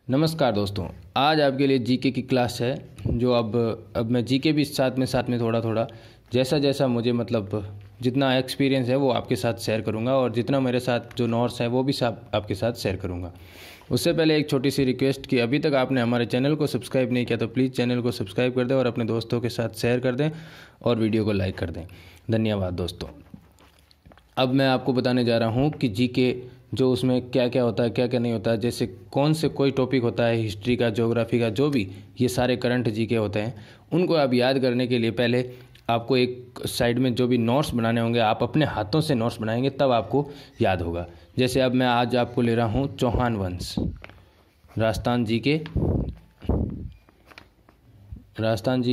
नमस्कार दोस्तों, आज आपके लिए जीके की क्लास है। जो अब मैं जीके भी साथ में थोड़ा थोड़ा जैसा जैसा मुझे जितना एक्सपीरियंस है वो आपके साथ शेयर करूंगा, और जितना मेरे साथ जो नोट्स है वो भी सब आपके साथ शेयर करूंगा। उससे पहले एक छोटी सी रिक्वेस्ट कि अभी तक आपने हमारे चैनल को सब्सक्राइब नहीं किया तो प्लीज़ चैनल को सब्सक्राइब कर दें और अपने दोस्तों के साथ शेयर कर दें और वीडियो को लाइक कर दें। धन्यवाद दोस्तों। अब मैं आपको बताने जा रहा हूँ कि जीके जो उसमें क्या क्या होता है, क्या क्या नहीं होता है। जैसे कौन से कोई टॉपिक होता है, हिस्ट्री का, ज्योग्राफी का, जो भी ये सारे करंट जीके होते हैं, उनको आप याद करने के लिए पहले आपको एक साइड में जो भी नोट्स बनाने होंगे, आप अपने हाथों से नोट्स बनाएंगे तब आपको याद होगा। जैसे अब मैं आज आपको ले रहा हूँ चौहान वंश, राजस्थान जीके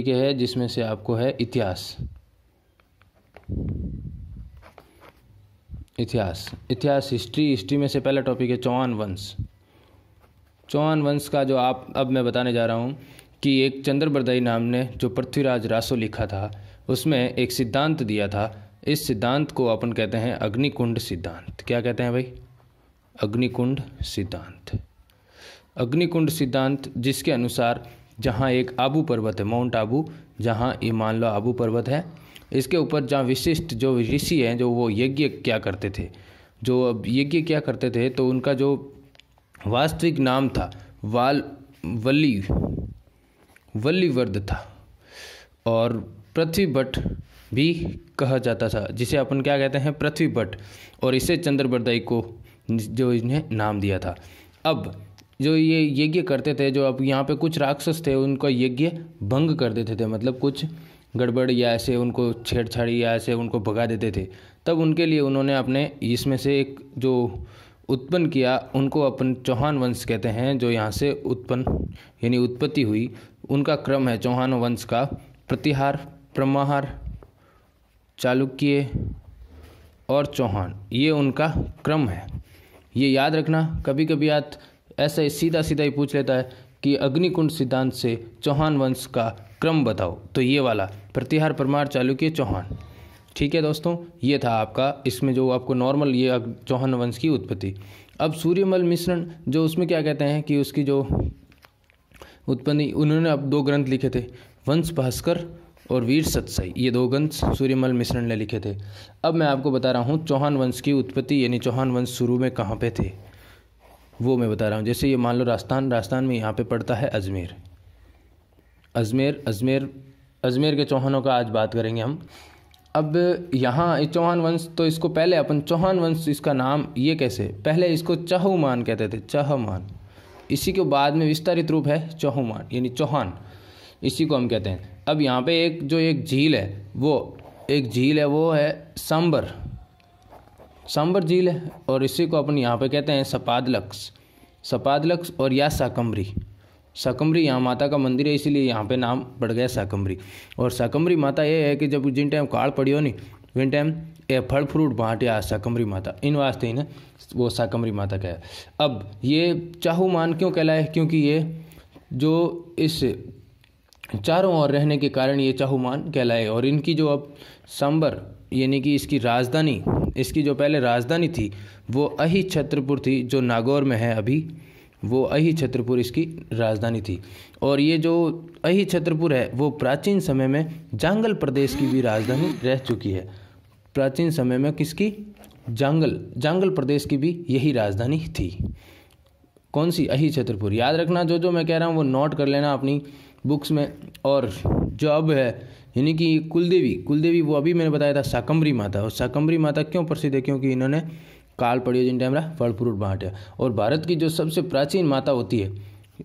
है, जिसमें से आपको है इतिहास हिस्ट्री में से पहला टॉपिक है चौहान वंश का जो अब मैं बताने जा रहा हूँ कि एक चंद्रबरदाई नाम ने जो पृथ्वीराज रासो लिखा था, उसमें एक सिद्धांत दिया था। इस सिद्धांत को अपन कहते हैं अग्निकुंड सिद्धांत। क्या कहते हैं भाई? अग्निकुंड सिद्धांत, जिसके अनुसार जहाँ एक आबू पर्वत है, माउंट आबू, जहाँ ये मान लो आबू पर्वत है, इसके ऊपर जहाँ विशिष्ट जो ऋषि हैं, जो वो यज्ञ क्या करते थे, तो उनका जो वास्तविक नाम था वल्लीवर्द था, और पृथ्वी भट्ट भी कहा जाता था, जिसे अपन क्या कहते हैं? पृथ्वी भट्ट। और इसे चंद्रबरदाई को जो इन्हें नाम दिया था। अब जो ये यज्ञ करते थे, जो अब यहाँ पे कुछ राक्षस थे, उनका यज्ञ भंग कर देते थे, मतलब कुछ गड़बड़ या ऐसे उनको छेड़छाड़ी या ऐसे उनको भगा देते थे। तब उनके लिए उन्होंने अपने इसमें से एक जो उत्पन्न किया, उनको अपन चौहान वंश कहते हैं। जो यहाँ से उत्पत्ति हुई, उनका क्रम है चौहान वंश का। प्रतिहार, प्रमाहार, चालुक्य और चौहान, ये उनका क्रम है। ये याद रखना। कभी कभी आप ऐसा सीधा ही पूछ लेता है कि अग्निकुंड सिद्धांत से चौहान वंश का क्रम बताओ, तो ये वाला प्रतिहार, प्रमाहार, चालुक्य, चौहान। ठीक है दोस्तों, ये था आपका इसमें जो आपको नॉर्मल ये चौहान वंश की उत्पत्ति। अब सूर्यमल मिश्रण, जो उसमें क्या कहते हैं कि उसकी जो उत्पत्ति, उन्होंने अब 2 ग्रंथ लिखे थे, वंश भास्कर और वीर सतसाई। ये 2 ग्रंथ सूर्यमल मिश्रण ने लिखे थे। अब मैं आपको बता रहा हूँ चौहान वंश की उत्पत्ति, यानी चौहान वंश शुरू में कहाँ पे थे वो मैं बता रहा हूँ। जैसे ये मान लो राजस्थान में यहाँ पे पड़ता है अजमेर के चौहानों का आज बात करेंगे हम। अब यहाँ चौहान वंश, तो इसको पहले अपन चौहान वंश, इसका नाम ये कैसे, पहले इसको चहुमान कहते थे, चहमान। इसी के बाद में विस्तारित रूप है चहुमान, यानी चौहान, इसी को हम कहते हैं। अब यहाँ पे एक झील है, वो है सांबर झील है, और इसी को अपन यहाँ पे कहते हैं सपादलक्स और या साकम्बरी यहाँ माता का मंदिर है, इसीलिए यहाँ पे नाम पड़ गया साकम्बरी। और साकम्बरी माता ये है कि जब जिन टाइम काल पड़ी नहीं, विन टाइम ये फल फ्रूट बांटे आ साकम्बरी माता, इन वास्ते ही ना वो साकम्बरी माता का है। अब ये चाहूमान क्यों कहलाए? क्योंकि ये जो इस चारों ओर रहने के कारण ये चाहूमान कहलाए। और इनकी जो अब सांबर, यानी कि इसकी राजधानी, इसकी जो पहले राजधानी थी वो अहि छत्रपुर थी, जो नागौर में है अभी, वो अहि छत्रपुर इसकी राजधानी थी। और ये जो अहि छत्रपुर है वो प्राचीन समय में जांगल प्रदेश की भी राजधानी रह चुकी है। प्राचीन समय में किसकी? जांगल प्रदेश की भी यही राजधानी थी। कौन सी? अहि छत्रपुर। याद रखना, जो मैं कह रहा हूँ वो नोट कर लेना अपनी बुक्स में। और जो अब है, यानी कि कुलदेवी, वो अभी मैंने बताया था साकम्बरी माता। और साकम्बरी माता क्यों प्रसिद्ध है? क्योंकि इन्होंने काल पड़ी जिन टाइम रहा फल फ्रूट बांटे। और भारत की जो सबसे प्राचीन माता होती है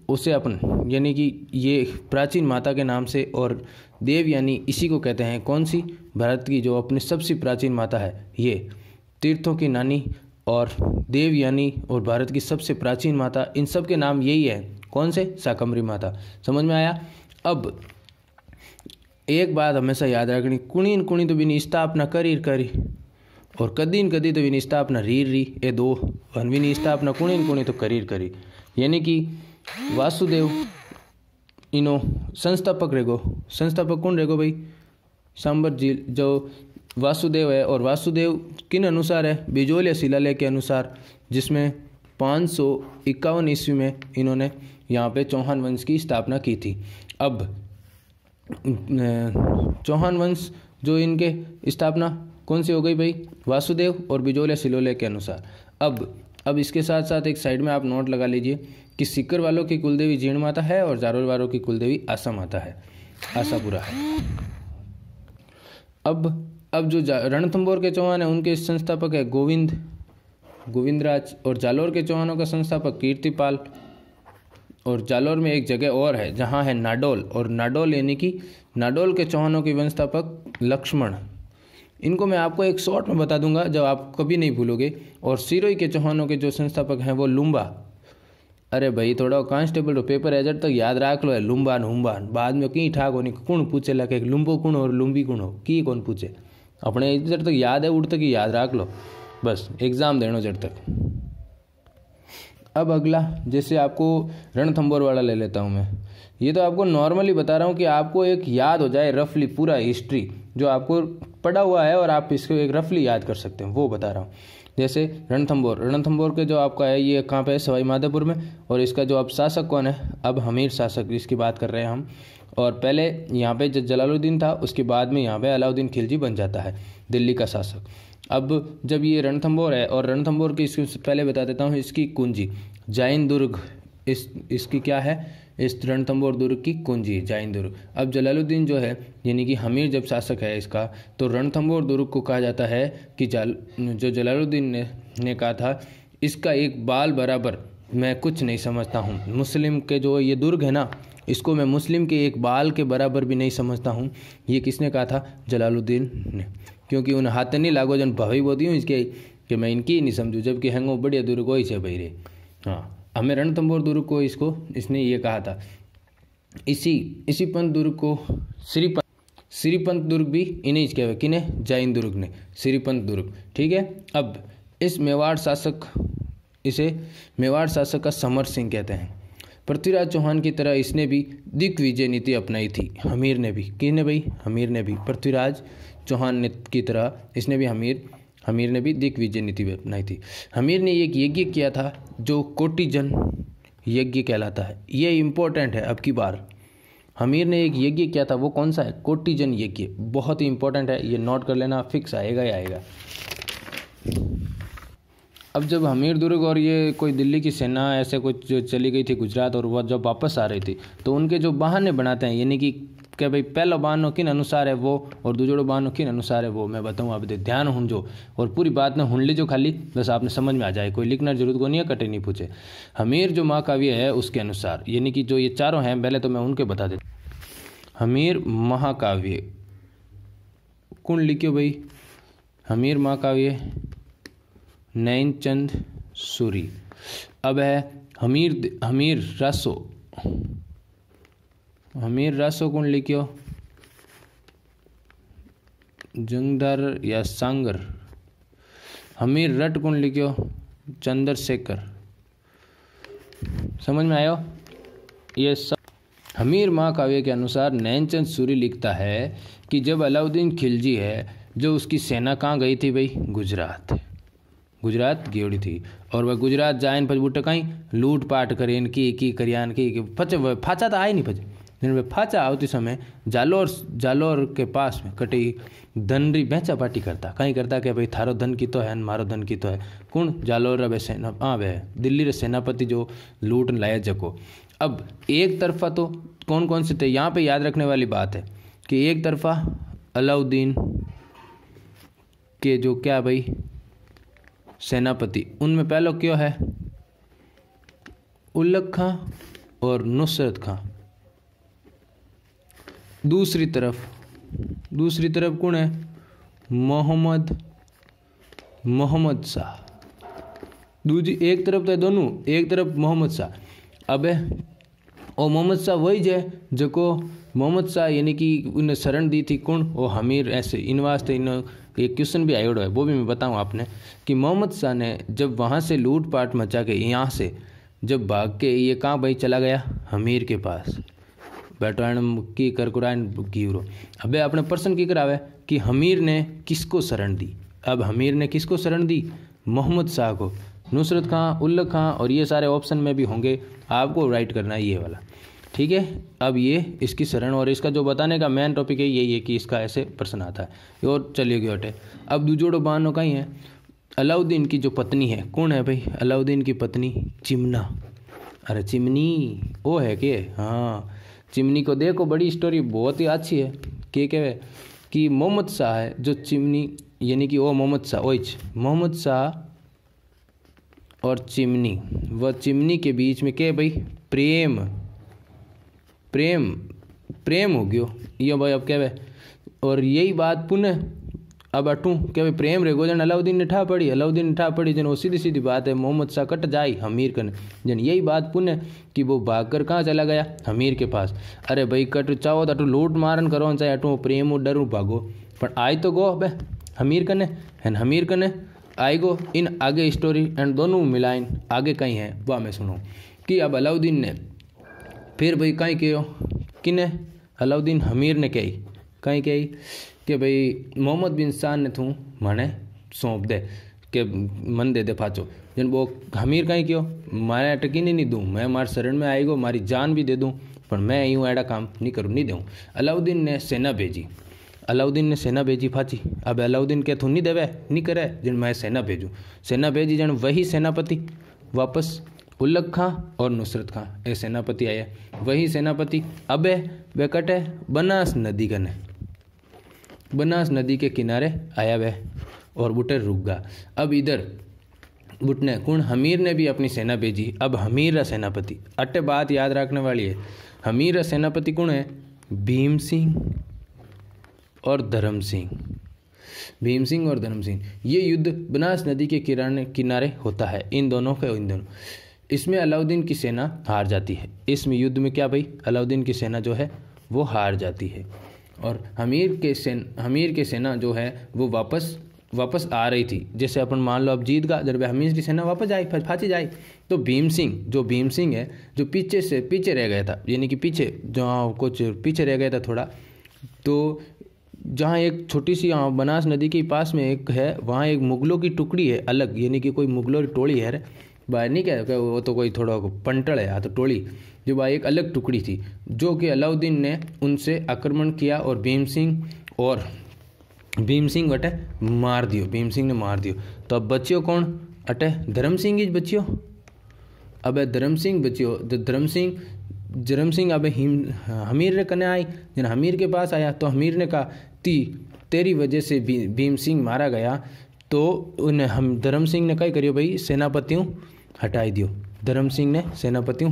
उसे अपन, यानी कि ये प्राचीन माता के नाम से, और देव यानी इसी को कहते हैं। कौन सी? भारत की जो अपनी सबसे प्राचीन माता है, ये तीर्थों की नानी, और देव यानी, और भारत की सबसे प्राचीन माता, इन सब के नाम यही है। कौन से? साकम्बरी माता। समझ में आया? अब एक बात हमेशा याद रखनी, कुणी तो बिनी स्थापना करी, और कदीन तो बिनी स्थापना री, ये 2 वन बिनी स्थापना कुणी तो करी। यानी कि वासुदेव इनो संस्थापक कौन रहेगो भाई? सांबर झील जो वासुदेव है। और वासुदेव किन अनुसार है? बिजोल या शिलालेख के अनुसार, जिसमें 551 ईस्वी में इन्होंने यहाँ पे चौहान वंश की स्थापना की थी। अब चौहान वंश जो इनके स्थापना कौन सी हो गई भाई, वासुदेव और बिजोले सिलोले के अनुसार। अब इसके साथ साथ एक साइड में आप नोट लगा लीजिए कि सीकर वालों की कुलदेवी जीण माता है और जालोर वालों की कुलदेवी आशा माता है, आशापुरा है। अब जो रणथंभौर के चौहान है उनके संस्थापक है गोविंदराज, और जालोर के चौहानों का संस्थापक कीर्तिपाल। और जालोर में एक जगह और है जहाँ है नाडोल, और नाडोल यानी कि नाडोल के चौहानों की वंशस्थापक लक्ष्मण। इनको मैं आपको एक शॉर्ट में बता दूंगा जब आप कभी नहीं भूलोगे। और सिरोही के चौहानों के जो संस्थापक हैं वो लुम्बा। अरे भाई थोड़ा कांस्टेबल पेपर एजट तक याद रख लो है, लुम्बा नुम्बा, बाद में कहीं ठाक होनी कौन पूछे लगे लुम्बो कौन और लुम्बी कौन हो की कौन पूछे, अपने इधर तक याद है उड़ तक ही याद रख लो, बस एग्जाम देना जब तक। अब अगला जैसे आपको रणथंभौर वाला ले लेता हूँ मैं। ये तो आपको नॉर्मली बता रहा हूँ कि आपको एक याद हो जाए रफली पूरा हिस्ट्री जो आपको पढ़ा हुआ है और आप इसको एक रफली याद कर सकते हैं, वो बता रहा हूँ। जैसे रणथंभौर के जो आपका है ये कहाँ पे है, सवाई माधोपुर में। और इसका जो अब शासक कौन है, अब हमीर शासक इसकी बात कर रहे हैं हम। और पहले यहाँ पे जलालुद्दीन था, उसके बाद में यहाँ पे अलाउद्दीन खिलजी बन जाता है दिल्ली का शासक। अब जब ये रणथंभौर है, और रणथंभौर की इसके पहले बता देता हूँ इसकी कुंजी जैन दुर्ग, इसकी क्या है, इस रणथंभौर दुर्ग की कुंजी जैन दुर्ग। अब जलालुद्दीन जो है यानी कि हमीर जब शासक है इसका, तो रणथंभौर दुर्ग को कहा जाता है कि जो जलालुद्दीन ने कहा था इसका एक बाल बराबर मैं कुछ नहीं समझता हूँ। मुस्लिम के जो ये दुर्ग है ना, इसको मैं मुस्लिम के एक बाल के बराबर भी नहीं समझता हूँ। ये किसने कहा था, जलालुद्दीन ने, क्योंकि उन हाथ नहीं लागो जन भवी बोती हूँ इसके कि मैं इनकी ही नहीं समझूँ, जबकि हैंगो बढ़िया दुर्ग वही से भाई रे। हाँ, हमें रणथंभौर दुर्ग को इसने ये कहा था। इसी पंत दुर्ग को श्रीपंत दुर्ग भी इन्हीं क्या है, किन्हें, जैन दुर्ग ने, श्रीपंत दुर्ग। ठीक है। अब इसे मेवाड़ शासक का समर सिंह कहते हैं। पृथ्वीराज चौहान की तरह इसने भी दिग्विजय नीति अपनाई थी, हमीर ने भी। किसने भाई, हमीर ने भी। पृथ्वीराज चौहान की तरह इसने भी हमीर ने भी दिग्विजय नीति अपनाई थी। हमीर ने एक यज्ञ किया था जो कोटिजन यज्ञ कहलाता है। ये इम्पोर्टेंट है, अब की बार हमीर ने एक यज्ञ किया था, वो कौन सा है, कोटिजन यज्ञ। बहुत ही इंपॉर्टेंट है, ये नोट कर लेना, फिक्स आएगा ही आएगा। अब जब हमीर दुर्ग और ये कोई दिल्ली की सेना ऐसे कुछ जो चली गई थी गुजरात, और वह जब वापस आ रही थी, तो उनके जो बहाने बनाते हैं, यानी कि भाई पहला बहानो किन अनुसार है वो, और दूसरो बहानो किन अनुसार है वो, मैं बताऊँ आप ध्यान हुन जो, और पूरी बात में हुन लीजो खाली, बस आपने समझ में आ जाए, कोई लिखना जरूरत को नहीं है, कटे नहीं पूछे। हमीर जो महाकाव्य है उसके अनुसार, यानी कि जो ये चारों हैं, पहले तो मैं उनके बता देता। हमीर महाकाव्य कौन लिखियो भाई, हमीर महाकाव्य नैनचंद सूरी। अब है हमीर रासो कौन लिखियो, जंगदार या सांगर। हमीर रट कौन लिखियो, चंद्रशेखर। समझ में आयो ये सब। हमीर महाकाव्य के अनुसार नैनचंद सूरी लिखता है कि जब अलाउद्दीन खिलजी है, जो उसकी सेना कहाँ गई थी भाई, गुजरात गेवड़ी थी, और वह गुजरात जाइन पर बुटकाई लूट पाट करें की करियान की फाचा तो आए नहीं पचे, जिनमें फाचा आवती समय जालोर के पास में कटी धनरी बेचा पाटी करता, कहीं करता कि भाई थारो धन की तो है, मारो धन की तो है। कौन, जालोर रे सेना, हाँ वे दिल्ली रे सेनापति जो लूट लाया जको। अब एक तरफा तो कौन कौन से थे, यहाँ पे याद रखने वाली बात है कि एक तरफा अलाउद्दीन के जो क्या भाई सेनापति, उनमें पहला क्यों है, उल्लख खां और नुसरत खां। दूसरी तरफ कौन है, मोहम्मद शाह। दूसरी एक तरफ तो दोनों, एक तरफ मोहम्मद शाह। अब और मोहम्मद शाह वही है जो मोहम्मद शाह यानी कि उन्हें शरण दी थी कौन, वो हमीर। ऐसे इन वास्ते इन एक क्वेश्चन भी आयोड है, वो भी मैं बताऊं आपने कि मोहम्मद शाह ने जब वहाँ से लूट पाट मचा के यहाँ से जब भाग के ये कहाँ भाई चला गया, हमीर के पास बैठवाण की करकुरान गिवरो। अबे अपने प्रश्न की करावे कि हमीर ने किसको शरण दी। अब हमीर ने किसको शरण दी, मोहम्मद शाह को। नुसरत खां, उल्लक खां, और ये सारे ऑप्शन में भी होंगे, आपको राइट करना है ये वाला। ठीक है, अब ये इसकी शरण और इसका जो बताने का मेन टॉपिक है यही है कि इसका ऐसे प्रश्न आता है। और चलिए गए हटे। अब दूजोड़ो बानो कहीं है, अलाउद्दीन की जो पत्नी है, कौन है भाई अलाउद्दीन की पत्नी? चिमना। अरे चिमनी वो है के? हाँ, चिमनी को देखो, बड़ी स्टोरी बहुत ही अच्छी है। के कहे कि मोहम्मद शाह है जो चिमनी, यानी कि वो मोहम्मद शाह, ओइच मोहम्मद शाह और चिमनी, वह चिमनी के बीच में के भाई प्रेम प्रेम प्रेम हो गयो ये भाई। अब कहे और यही बात पुनः अब अटू के भाई प्रेम रेगो जन अलाउद्दीन ने ठा पड़ी जन वो सीधी सीधी बात है, मोहम्मद शाह कट जाई हमीर कन जन यही बात पुनः कि वो भागकर कहाँ चला गया? हमीर के पास। अरे भाई कट चाहो तो अटू लूट मारन करो चाहे अटू प्रेम और डरू भागो, पर आई तो गो बे हमीर कने एंड हमीर कने आई गो। इन आगे स्टोरी एंड दोनों मिलाइन आगे कहीं है वह मैं सुनो कि अब अलाउद्दीन ने फिर भाई कहीं कहो किने अलाउद्दीन हमीर ने कही कहीं कही कि भाई मोहम्मद बिन शाह ने तू मने सौंप दे के मन दे पाचो जन वो हमीर कहीं क्यों मारे अटकीने नहीं दूँ, मैं मार शरण में आएगो, मारी जान भी दे दूँ, पर मैं यूँ ऐसा काम नहीं करूँ, नहीं दूँ। अलाउद्दीन ने सेना भेजी फाची। अब अलाउद्दीन के तू नहीं देवे नहीं करे जिन मैं सेना भेजी जन वही सेनापति वापस उल्लक खां और नुसरत खां ये सेनापति आया। वही सेनापति अब वे कटे बनास नदी के किनारे आया वह और बुटे रुक गया। अब इधर बुटने कौन हमीर ने भी अपनी सेना भेजी। अब हमीर सेनापति अटे बात याद रखने वाली है, हमीर सेनापति कौन है? भीम सिंह और धर्म सिंह। ये युद्ध बनास नदी के किनारे होता है इन दोनों। इसमें अलाउद्दीन की सेना हार जाती है। इसमें युद्ध में क्या भाई अलाउद्दीन की सेना जो है वो हार जाती है और हमीर के सेना जो है वो वापस आ रही थी। जैसे अपन मान लो अब जीत गा, जब हमीर की सेना वापस आई फाची जाए तो भीम सिंह है जो पीछे रह गया था, यानी कि पीछे जहाँ कुछ पीछे रह गया था थोड़ा, तो जहाँ एक छोटी सी बनास नदी के पास में एक है, वहाँ एक मुगलों की टुकड़ी है अलग, यानी कि कोई मुगलों की टोली है, बाहर नहीं कह वो तो कोई थोड़ा पंटड़ है तो टोली, जो भाई एक अलग टुकड़ी थी जो कि अलाउद्दीन ने उनसे आक्रमण किया और भीम सिंह अटे मार दियो। तो अब बच्चियों कौन? अटे धर्म सिंह ही बच्चियों। अब धर्म सिंह बच्चियों, धर्म सिंह अब हमीर रे कने आई। जन हमीर के पास आया तो हमीर ने कहा तेरी वजह से भीम सिंह मारा गया, तो उन्हें हम धर्म सिंह ने क्या करियो भाई सेनापतियों हटाई दियो। धर्म सिंह ने सेनापतियों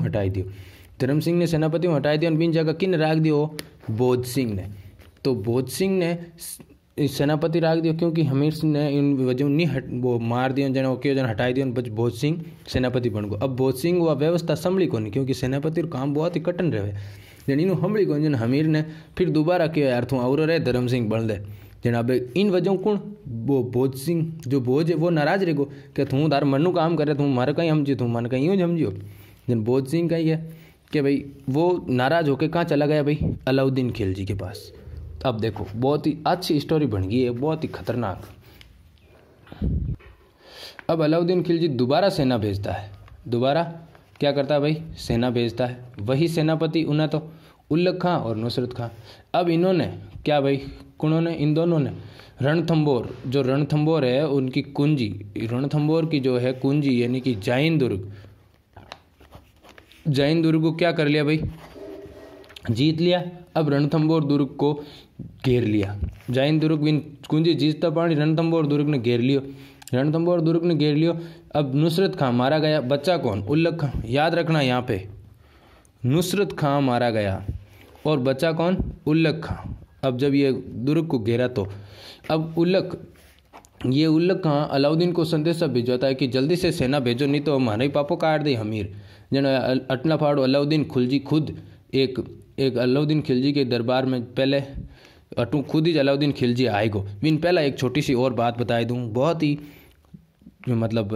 हटाई दियो बिन जगह किन राख दियो? बोध सिंह ने। तो बोध सिंह ने सेनापति राख दियो क्योंकि हमीर सिंह ने इन वजह नहीं वो मार दियो जन ओके जन हटाई दियो, बच बोध सिंह सेनापति बन गो। अब बोध सिंह वह व्यवस्था संभली को नहीं क्योंकि सेनापति काम बहुत ही कठिन रहे जन इन संभली को जन हमीर ने फिर दोबारा किया यार तू और रहे धर्म सिंह बन दे जन। अब इन वजहों कौन? वो बोध सिंह जो बोझ है वो नाराज रहेगो कि तू तार मनु काम करे, तू मारे कहीं समझी, तू मन कहीं यूँ समझियो। जन बोध सिंह का ही है कि भाई वो नाराज होके कहाँ चला गया भाई? अलाउद्दीन खिलजी के पास। अब देखो बहुत ही अच्छी स्टोरी बन गई है, बहुत ही खतरनाक। अब अलाउद्दीन खिलजी दोबारा सेना भेजता है, दोबारा क्या करता है भाई? सेना भेजता है। वही सेनापति उन्हें तो उल्लक खां और नुसरत खां। अब इन्होंने क्या भाई उन्होंने इन दोनों ने रणथंबोर है उनकी कुंजी, रणथंबोर की जो है कुंजी यानी कि जैन दुर्ग को क्या कर लिया भाई? जीत लिया। अब रणथंबोर दुर्ग को घेर लिया। जैन दुर्ग बिन कुंजी जीतता पानी रणथंबोर दुर्ग ने घेर लियो। अब नुसरत खां मारा गया। बच्चा कौन? उल्लक खां। याद रखना यहाँ पे नुसरत खां मारा गया और बच्चा कौन? उल्लक खां। अब जब ये दुर्ग को घेरा तो अब उल्लक खां अलाउद्दीन को संदेशा भिजवाता है कि जल्दी से सेना भेजो नहीं तो हमारे पापो काट दे हमीर जन। अटला फाड़ो अलाउद्दीन खिलजी खुद एक अलाउद्दीन खिलजी के दरबार में पहले अटू खुद ही अलाउद्दीन खिलजी आएगो। बिन पहला एक छोटी सी और बात बताई दूँ, बहुत ही मतलब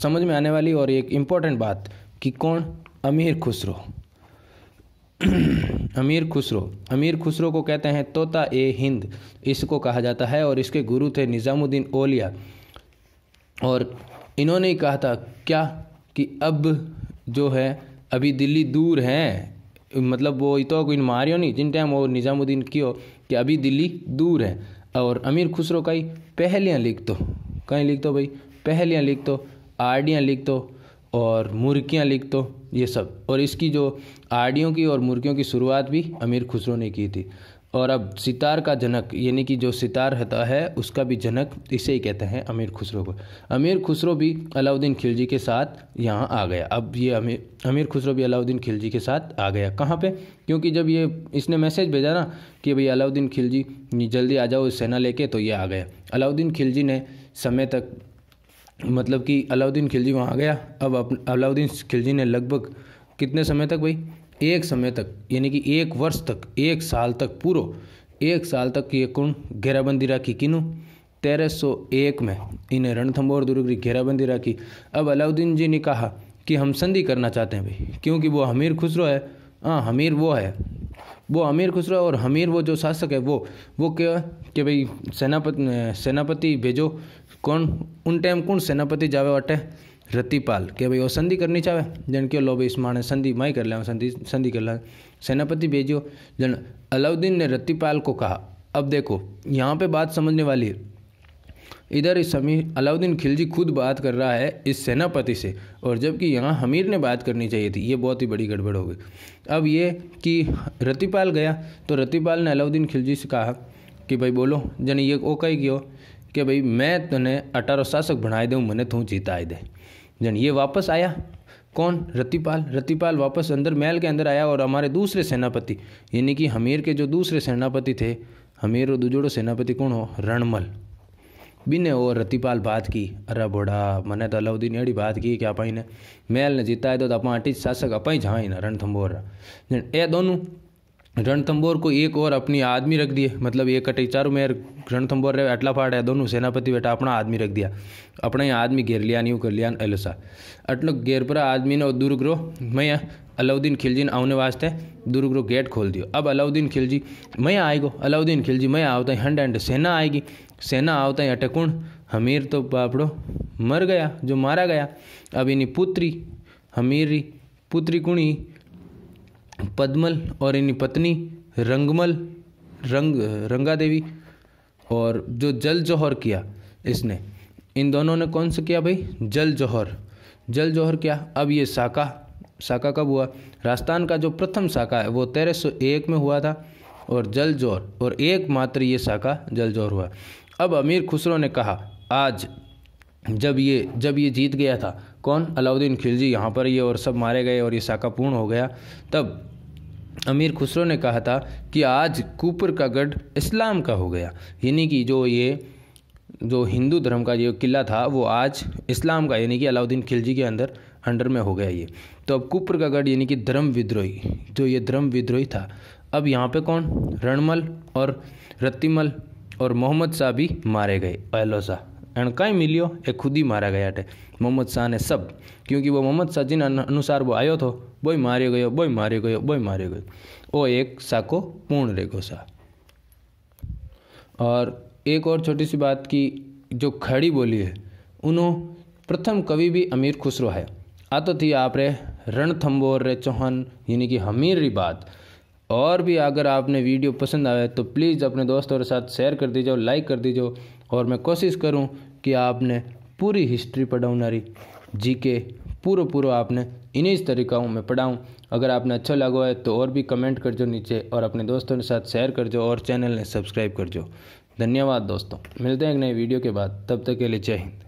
समझ में आने वाली और एक इम्पोर्टेंट बात कि कौन? अमीर खुसरो को कहते हैं तोता ए हिंद, इसको कहा जाता है और इसके गुरु थे निज़ामुद्दीन औलिया। और इन्होंने ही कहा था क्या कि अब जो है अभी दिल्ली दूर है, मतलब वो तो कोई मारियो नहीं जिन टाइम वो निज़ामुद्दीन कियो कि अभी दिल्ली दूर है। और अमीर खुसरो का ही पहलियाँ लिख दो, कहीं लिख दो भाई, पहलियाँ लिख दो, आरडियाँ लिख दो और मुर्गियाँ लिख दो, ये सब। और इसकी जो आरडियों की और मुर्गियों की शुरुआत भी अमीर खुसरो ने की थी। और अब सितार का जनक यानी कि जो सितार होता है उसका भी जनक इसे ही कहते हैं अमीर खुसरो को। अमीर खुसरो भी अलाउद्दीन खिलजी के साथ यहाँ आ गया। अब ये अमीर खुसरो भी अलाउद्दीन खिलजी के साथ आ गया। कहाँ पे? क्योंकि जब ये इसने मैसेज भेजा ना कि भाई अलाउद्दीन खिलजी जल्दी आ जाओ सेना लेके, तो ये आ गया। अलाउद्दीन खिलजी ने समय तक, मतलब कि अलाउद्दीन खिलजी वहाँ आ गया। अब अलाउद्दीन खिलजी ने लगभग कितने समय तक भाई, एक समय तक यानी कि 1 वर्ष तक, 1 साल तक, पूरा 1 साल तक ये कौन घेराबंदी रखी, किनू 1301 में इन्हें रणथंभौर दुर्ग की घेराबंदी रखी। अब अलाउद्दीन जी ने कहा कि हम संधि करना चाहते हैं भाई, क्योंकि वो अमीर खुसरो है। हाँ, हमीर वो है, वो अमीर खुसरो और हमीर वो जो शासक है वो क्या कि भाई सेनापति भेजो। कौन उन टाइम कौन सेनापति जावे अटे? रतिपाल के भाई वो संधि करनी चाहे जन के लो भाई इस माने संधि माई कर ले, संधि कर ले, सेनापति भेजियो। जन अलाउद्दीन ने रतिपाल को कहा। अब देखो यहाँ पे बात समझने वाली है। इधर इस अलाउद्दीन खिलजी खुद बात कर रहा है इस सेनापति से, और जबकि यहाँ हमीर ने बात करनी चाहिए थी। ये बहुत ही बड़ी गड़बड़ हो गई। अब ये कि रतिपाल गया तो रतिपाल ने अलाउद्दीन खिलजी से कहा कि भाई बोलो। जन ये ओ कही गयो कि भाई मैं तने 18 शासक बनाए दूँ, मैंने तू जीताए दे। जन ये वापस आया, कौन? रतिपाल वापस अंदर महल के अंदर आया। और हमारे दूसरे सेनापति यानी कि हमीर के जो दूसरे सेनापति थे, हमीर और दूजोड़ो सेनापति कौन हो? रणमल बिने और रतिपाल बात की, अरे बोड़ा मैंने तो अलाउद्दीन एड़ी बात की कि अपा ने महल ने जीता है तो अपा अटी शासक अपा ही जाए ना रणथंभौर। ए दोनों रणथंभौर को एक और अपनी आदमी रख दिए, मतलब एक कटे चारों में रणथंभौर रहे अटला फाड़ है, दोनों सेनापति बेटा अपना आदमी रख दिया, अपना ही आदमी घेर लिया, नहीं कर लिया एलोसा अटलो घेर पर आदमी ने। और दुर्गरो मैं अलाउद्दीन खिलजी ने आने वास्ते दुर्गरो गेट खोल दियो। अब अलाउद्दीन खिलजी मैं आएगो, अलाउद्दीन खिलजी मैं आवता हंड एंड सेना आएगी, सेना आवता ही अटकुण हमीर तो बापड़ो मर गया, जो मारा गया। अब इन्हीं पुत्री हमीरी पुत्री कुणी पद्मल और इन्हीं पत्नी रंगा देवी, और जो जल जौहर किया इसने, इन दोनों ने कौन सा किया भाई? जल जौहर किया। अब ये साका कब हुआ? राजस्थान का जो प्रथम साका है वो 1301 में हुआ था, और जल जौहर और एकमात्र ये साका जल जौहर हुआ। अब अमीर खुसरो ने कहा आज जब ये जीत गया था, कौन? अलाउद्दीन खिलजी, यहाँ पर ये और सब मारे गए और ये साका पूर्ण हो गया, तब अमीर खुसरो ने कहा था कि आज कुपर का गढ़ इस्लाम का हो गया, यानी कि जो हिंदू धर्म का जो किला था वो आज इस्लाम का यानी कि अलाउद्दीन खिलजी के अंडर में हो गया ये। तो अब कुपर का गढ़ यानी कि धर्म विद्रोही, जो ये धर्म विद्रोही था, अब यहाँ पे कौन? रणमल और रत्तीमल और मोहम्मद शाह भी मारे गए। एलोसा एंड कहीं मिलियो एक खुद ही मारा गया थे मोहम्मद शाह ने सब, क्योंकि वो मोहम्मद शाह जिन अनुसार वो आयो तो वही मारे गयो। वो एक साको पूर्ण रेगो सा। और एक और छोटी सी बात की, जो खड़ी बोली है उन्हों प्रथम कवि भी अमीर खुसरो है। आ तो थी आप रे रणथंभौर रे चौहान यानी कि हमीर री बात। और भी अगर आपने वीडियो पसंद आए तो प्लीज़ अपने दोस्तों के साथ शेयर कर दीजिए, लाइक कर दीजिए, और मैं कोशिश करूं कि आपने पूरी हिस्ट्री पढ़ाऊँ जीके पूरा आपने इन्हीं तरीक़ों में पढ़ाऊँ। अगर आपने अच्छा लगा है तो और भी कमेंट कर जो नीचे, और अपने दोस्तों के साथ शेयर कर जो, और चैनल ने सब्सक्राइब कर जो। धन्यवाद दोस्तों, मिलते हैं एक नई वीडियो के बाद, तब तक के लिए जय हिंद।